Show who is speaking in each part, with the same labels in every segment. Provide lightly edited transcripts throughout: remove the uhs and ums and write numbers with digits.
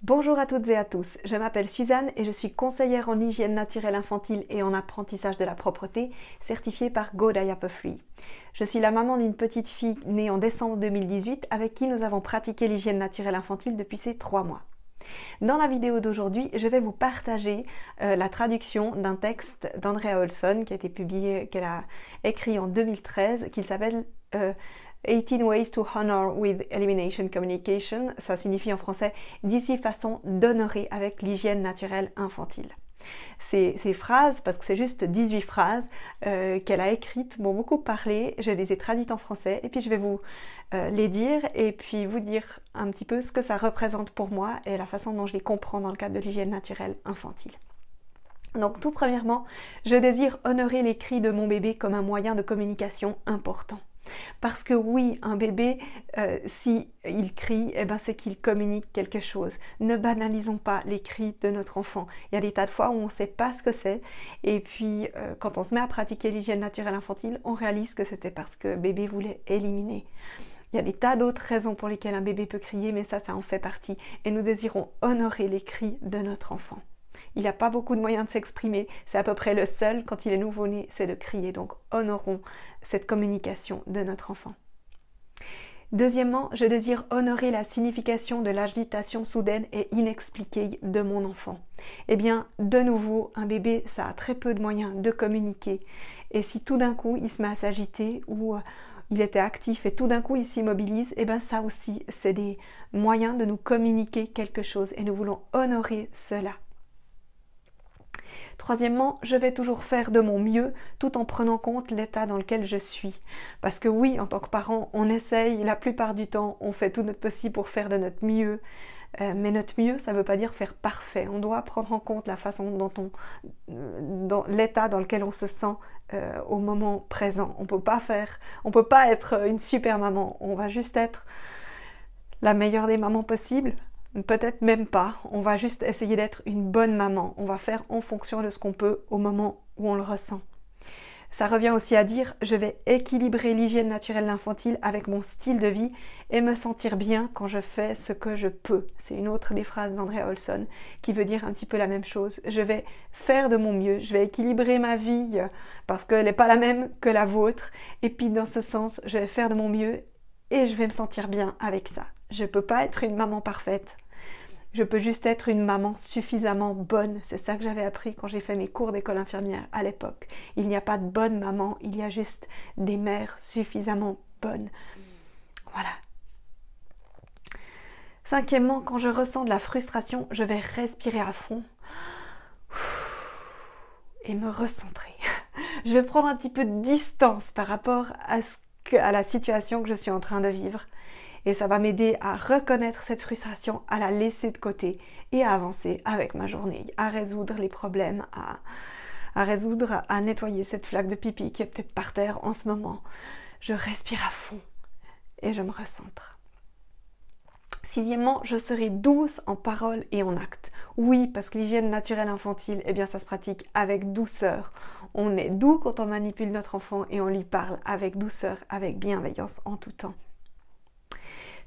Speaker 1: Bonjour à toutes et à tous, je m'appelle Suzanne et je suis conseillère en hygiène naturelle infantile et en apprentissage de la propreté, certifiée par Go Diaper Free. Je suis la maman d'une petite fille née en décembre 2018 avec qui nous avons pratiqué l'hygiène naturelle infantile depuis ses 3 mois. Dans la vidéo d'aujourd'hui, je vais vous partager la traduction d'un texte d'Andrea Olson qui a été publié, qu'elle a écrit en 2013, qui s'appelle 18 Ways to Honor with Elimination Communication. Ça signifie en français 18 façons d'honorer avec l'hygiène naturelle infantile. Ces phrases, parce que c'est juste 18 phrases qu'elle a écrites, m'ont beaucoup parlé, je les ai traduites en français et puis je vais vous les dire et puis vous dire un petit peu ce que ça représente pour moi et la façon dont je les comprends dans le cadre de l'hygiène naturelle infantile. Donc tout premièrement, je désire honorer les cris de mon bébé comme un moyen de communication important. Parce que oui, un bébé, si il crie, c'est qu'il communique quelque chose. Ne banalisons pas les cris de notre enfant. Il y a des tas de fois où on ne sait pas ce que c'est. Et puis, quand on se met à pratiquer l'hygiène naturelle infantile, on réalise que c'était parce que bébé voulait éliminer. Il y a des tas d'autres raisons pour lesquelles un bébé peut crier, mais ça en fait partie. Et nous désirons honorer les cris de notre enfant. Il n'a pas beaucoup de moyens de s'exprimer, c'est à peu près le seul quand il est nouveau-né, c'est de crier. Donc honorons cette communication de notre enfant. Deuxièmement, je désire honorer la signification de l'agitation soudaine et inexpliquée de mon enfant. Eh bien, de nouveau, un bébé, ça a très peu de moyens de communiquer. Et si tout d'un coup, il se met à s'agiter ou il était actif et tout d'un coup, il s'immobilise, ça aussi, c'est des moyens de nous communiquer quelque chose et nous voulons honorer cela. Troisièmement, je vais toujours faire de mon mieux tout en prenant compte l'état dans lequel je suis. Parce que oui, en tant que parent, on essaye, la plupart du temps, on fait tout notre possible pour faire de notre mieux. Mais notre mieux, ça ne veut pas dire faire parfait. On doit prendre en compte la façon dans l'état dans lequel on se sent au moment présent. On peut pas être une super maman. On va juste être la meilleure des mamans possibles. Peut-être même pas, on va juste essayer d'être une bonne maman. On va faire en fonction de ce qu'on peut au moment où on le ressent. Ça revient aussi à dire, je vais équilibrer l'hygiène naturelle infantile avec mon style de vie et me sentir bien quand je fais ce que je peux. C'est une autre des phrases d'Andrea Olson qui veut dire un petit peu la même chose. Je vais faire de mon mieux, je vais équilibrer ma vie parce qu'elle n'est pas la même que la vôtre. Et puis dans ce sens, je vais faire de mon mieux et je vais me sentir bien avec ça. Je ne peux pas être une maman parfaite. Je peux juste être une maman suffisamment bonne. C'est ça que j'avais appris quand j'ai fait mes cours d'école infirmière à l'époque. Il n'y a pas de bonne maman, il y a juste des mères suffisamment bonnes. Voilà. Cinquièmement, quand je ressens de la frustration, je vais respirer à fond et me recentrer. Je vais prendre un petit peu de distance par rapport à la situation que je suis en train de vivre. Et ça va m'aider à reconnaître cette frustration, à la laisser de côté et à avancer avec ma journée, à résoudre les problèmes, à nettoyer cette flaque de pipi qui est peut-être par terre en ce moment. Je respire à fond et je me recentre. Sixièmement, je serai douce en parole et en acte. Oui, parce que l'hygiène naturelle infantile, ça se pratique avec douceur. On est doux quand on manipule notre enfant et on lui parle avec douceur, avec bienveillance en tout temps.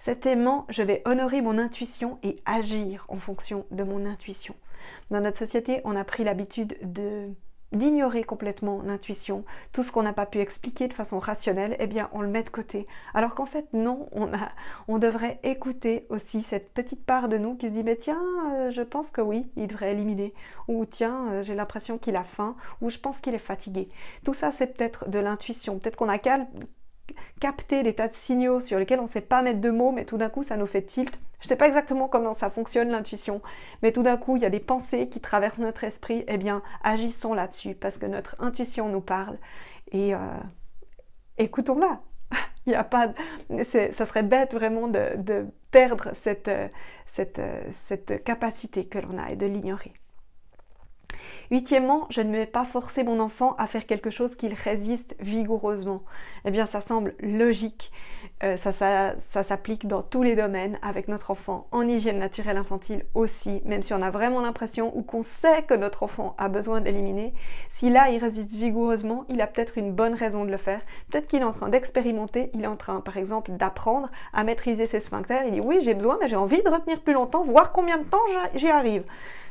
Speaker 1: Septièmement, je vais honorer mon intuition et agir en fonction de mon intuition. Dans notre société, on a pris l'habitude d'ignorer complètement l'intuition. Tout ce qu'on n'a pas pu expliquer de façon rationnelle, on le met de côté. Alors qu'en fait, non, on devrait écouter aussi cette petite part de nous qui se dit « tiens, je pense que oui, il devrait éliminer » ou « tiens, j'ai l'impression qu'il a faim » ou « je pense qu'il est fatigué ». Tout ça, c'est peut-être de l'intuition. Peut-être qu'on a capter des tas de signaux sur lesquels on ne sait pas mettre de mots, mais tout d'un coup ça nous fait tilt. Je ne sais pas exactement comment ça fonctionne l'intuition, mais tout d'un coup il y a des pensées qui traversent notre esprit, agissons là-dessus, parce que notre intuition nous parle, et écoutons-la. Il y a pas, ça serait bête vraiment de perdre cette capacité que l'on a et de l'ignorer. Huitièmement, je ne vais pas forcer mon enfant à faire quelque chose qu'il résiste vigoureusement. Eh bien, ça semble logique. Ça s'applique dans tous les domaines avec notre enfant, en hygiène naturelle infantile aussi, même si on a vraiment l'impression ou qu'on sait que notre enfant a besoin d'éliminer. Si là, il résiste vigoureusement, il a peut-être une bonne raison de le faire. Peut-être qu'il est en train d'expérimenter, il est en train, par exemple, d'apprendre à maîtriser ses sphincters. Il dit oui, j'ai besoin, mais j'ai envie de retenir plus longtemps, voir combien de temps j'y arrive.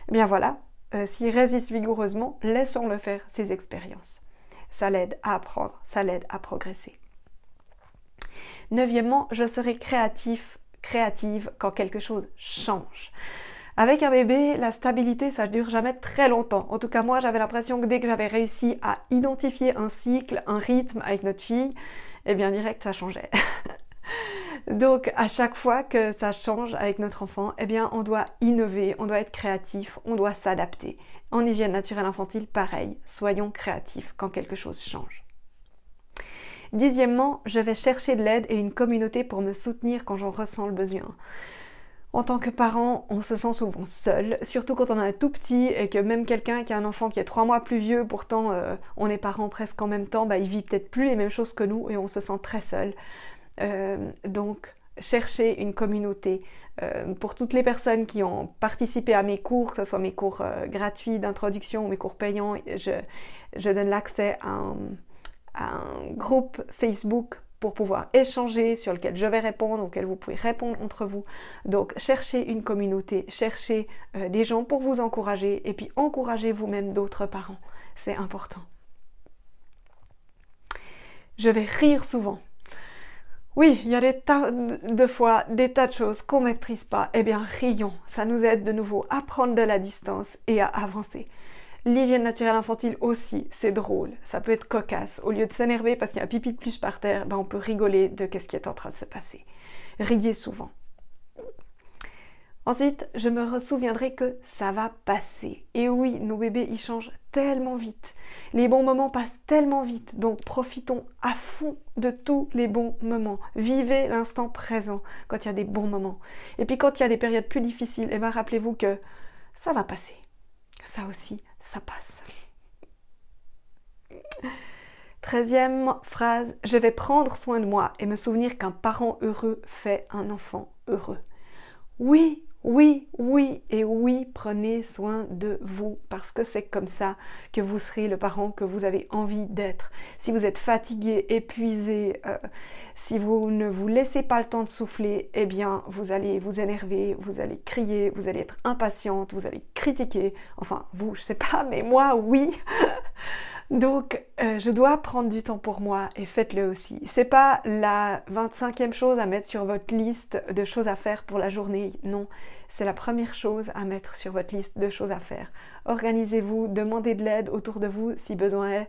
Speaker 1: Eh bien voilà, s'il résiste vigoureusement, laissons-le faire ses expériences. Ça l'aide à apprendre, ça l'aide à progresser. Neuvièmement, je serai créative quand quelque chose change. Avec un bébé, la stabilité, ça ne dure jamais très longtemps. En tout cas, moi, j'avais l'impression que dès que j'avais réussi à identifier un cycle, un rythme avec notre fille, eh bien, direct, ça changeait. Donc, à chaque fois que ça change avec notre enfant, eh bien, on doit innover, on doit être créatif, on doit s'adapter. En hygiène naturelle infantile, pareil, soyons créatifs quand quelque chose change. Dixièmement, je vais chercher de l'aide et une communauté pour me soutenir quand j'en ressens le besoin. En tant que parent, on se sent souvent seul, surtout quand on a un tout petit et que même quelqu'un qui a un enfant qui est 3 mois plus vieux, pourtant on est parents presque en même temps, il vit peut-être plus les mêmes choses que nous et on se sent très seul. Donc, chercher une communauté. Pour toutes les personnes qui ont participé à mes cours, que ce soit mes cours gratuits d'introduction ou mes cours payants, je donne l'accès à un groupe Facebook pour pouvoir échanger, sur lequel je vais répondre, auquel vous pouvez répondre entre vous. Donc, cherchez une communauté, cherchez des gens pour vous encourager et puis encouragez vous-même d'autres parents. C'est important. Je vais rire souvent. Oui, il y a des tas de fois, des tas de choses qu'on ne maîtrise pas. Eh bien, rions. Ça nous aide de nouveau à prendre de la distance et à avancer. L'hygiène naturelle infantile aussi, c'est drôle, ça peut être cocasse. Au lieu de s'énerver parce qu'il y a un pipi de plus par terre, on peut rigoler de ce qui est en train de se passer. Riez souvent. Ensuite, je me souviendrai que ça va passer. Et oui, nos bébés, ils changent tellement vite. Les bons moments passent tellement vite. Donc, profitons à fond de tous les bons moments. Vivez l'instant présent quand il y a des bons moments. Et puis, quand il y a des périodes plus difficiles, rappelez-vous que ça va passer. Ça aussi, ça passe. 13e phrase, je vais prendre soin de moi et me souvenir qu'un parent heureux fait un enfant heureux. Oui, oui, oui et oui, prenez soin de vous parce que c'est comme ça que vous serez le parent que vous avez envie d'être. Si vous êtes fatigué, épuisé, si vous ne vous laissez pas le temps de souffler, eh bien vous allez vous énerver, vous allez crier, vous allez être impatiente, vous allez critiquer. Enfin, vous, je sais pas, mais moi, oui. Donc, je dois prendre du temps pour moi et faites-le aussi. C'est pas la 25e chose à mettre sur votre liste de choses à faire pour la journée. Non, c'est la première chose à mettre sur votre liste de choses à faire. Organisez-vous, demandez de l'aide autour de vous si besoin est.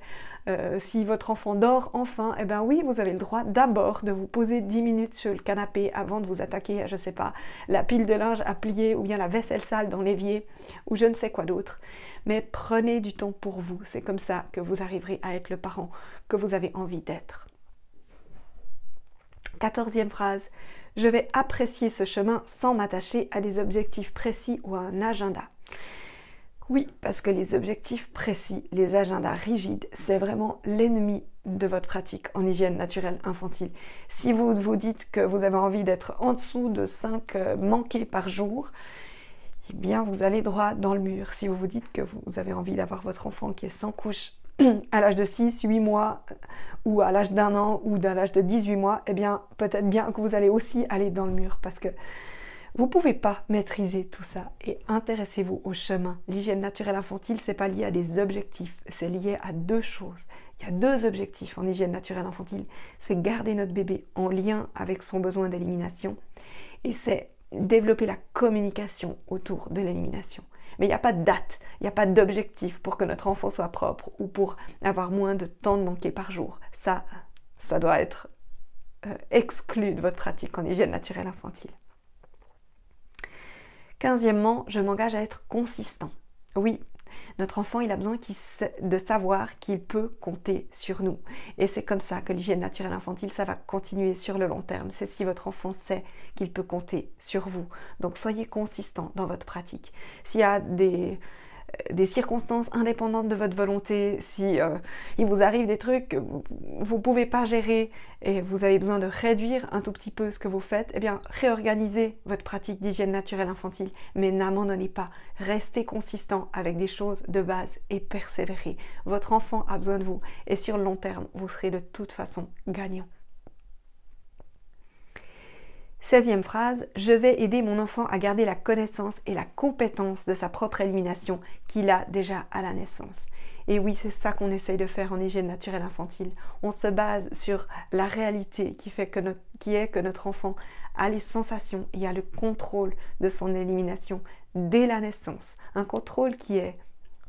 Speaker 1: Si votre enfant dort enfin, eh bien oui, vous avez le droit d'abord de vous poser 10 minutes sur le canapé avant de vous attaquer à, je sais pas, la pile de linge à plier ou bien la vaisselle sale dans l'évier ou je ne sais quoi d'autre. Mais prenez du temps pour vous. C'est comme ça que vous arriverez à être le parent que vous avez envie d'être. 14e phrase. Je vais apprécier ce chemin sans m'attacher à des objectifs précis ou à un agenda. Oui, parce que les objectifs précis, les agendas rigides, c'est vraiment l'ennemi de votre pratique en hygiène naturelle infantile. Si vous vous dites que vous avez envie d'être en dessous de 5 manqués par jour, eh bien vous allez droit dans le mur. Si vous vous dites que vous avez envie d'avoir votre enfant qui est sans couche à l'âge de 6, 8 mois ou à l'âge d'1 an ou à l'âge de 18 mois, eh bien peut-être bien que vous allez aussi aller dans le mur parce que vous ne pouvez pas maîtriser tout ça et intéressez-vous au chemin. L'hygiène naturelle infantile, ce n'est pas lié à des objectifs, c'est lié à 2 choses. Il y a 2 objectifs en hygiène naturelle infantile. C'est garder notre bébé en lien avec son besoin d'élimination et c'est développer la communication autour de l'élimination. Mais il n'y a pas de date, il n'y a pas d'objectif pour que notre enfant soit propre ou pour avoir moins de temps de manquer par jour. Ça doit être exclu de votre pratique en hygiène naturelle infantile. 15e, je m'engage à être consistant. Oui, notre enfant, il a besoin de savoir qu'il peut compter sur nous. Et c'est comme ça que l'hygiène naturelle infantile, ça va continuer sur le long terme. C'est si votre enfant sait qu'il peut compter sur vous. Donc, soyez consistant dans votre pratique. S'il y a des des circonstances indépendantes de votre volonté, si il vous arrive des trucs que vous ne pouvez pas gérer et vous avez besoin de réduire un tout petit peu ce que vous faites, eh bien réorganisez votre pratique d'hygiène naturelle infantile, mais n'abandonnez pas, restez consistant avec des choses de base et persévérez. Votre enfant a besoin de vous et sur le long terme, vous serez de toute façon gagnant. 16e phrase, je vais aider mon enfant à garder la connaissance et la compétence de sa propre élimination qu'il a déjà à la naissance. Et oui, c'est ça qu'on essaye de faire en hygiène naturelle infantile. On se base sur la réalité qui est que notre enfant a les sensations et a le contrôle de son élimination dès la naissance. Un contrôle qui est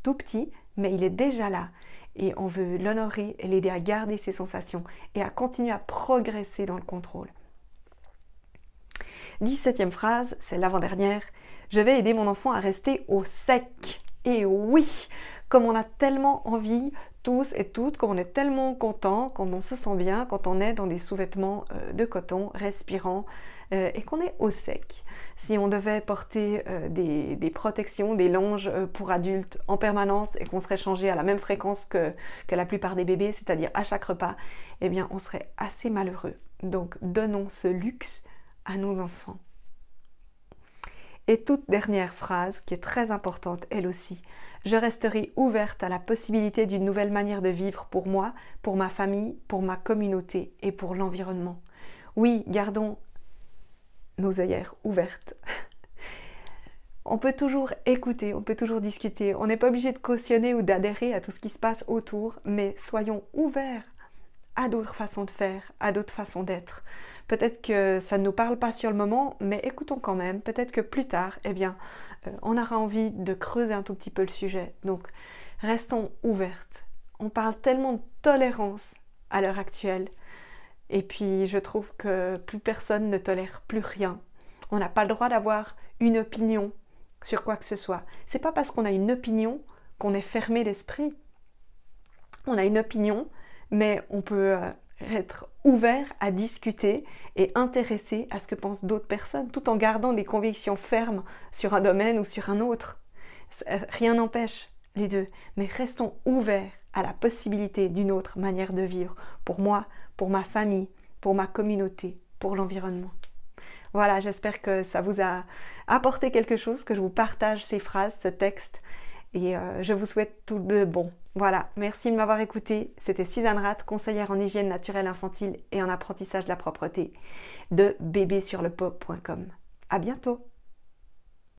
Speaker 1: tout petit, mais il est déjà là. Et on veut l'honorer et l'aider à garder ses sensations et à continuer à progresser dans le contrôle. 17e phrase, c'est l'avant-dernière. Je vais aider mon enfant à rester au sec. Et oui, comme on a tellement envie, tous et toutes, comme on est tellement content, quand on se sent bien, quand on est dans des sous-vêtements de coton, respirants, et qu'on est au sec. Si on devait porter des protections, des longes pour adultes en permanence et qu'on serait changé à la même fréquence que la plupart des bébés, c'est-à-dire à chaque repas, eh bien on serait assez malheureux. Donc donnons ce luxe à nos enfants. Et toute dernière phrase, qui est très importante elle aussi, je resterai ouverte à la possibilité d'une nouvelle manière de vivre pour moi, pour ma famille, pour ma communauté et pour l'environnement. Oui, gardons nos œillères ouvertes. On peut toujours écouter, on peut toujours discuter, on n'est pas obligé de cautionner ou d'adhérer à tout ce qui se passe autour, mais soyons ouverts à d'autres façons de faire, à d'autres façons d'être. Peut-être que ça ne nous parle pas sur le moment, mais écoutons quand même. Peut-être que plus tard, eh bien, on aura envie de creuser un tout petit peu le sujet. Donc, restons ouvertes. On parle tellement de tolérance à l'heure actuelle. Et puis, je trouve que plus personne ne tolère plus rien. On n'a pas le droit d'avoir une opinion sur quoi que ce soit. C'est pas parce qu'on a une opinion qu'on est fermé d'esprit. On a une opinion, mais on peut être ouvert à discuter et intéressé à ce que pensent d'autres personnes, tout en gardant des convictions fermes sur un domaine ou sur un autre. Rien n'empêche les deux, mais restons ouverts à la possibilité d'une autre manière de vivre, pour moi, pour ma famille, pour ma communauté, pour l'environnement. Voilà, j'espère que ça vous a apporté quelque chose, que je vous partage ces phrases, ce texte, et je vous souhaite tout de bon. Voilà, merci de m'avoir écouté. C'était Suzanne Rath, conseillère en hygiène naturelle infantile et en apprentissage de la propreté de bébésurlepot.com. À bientôt.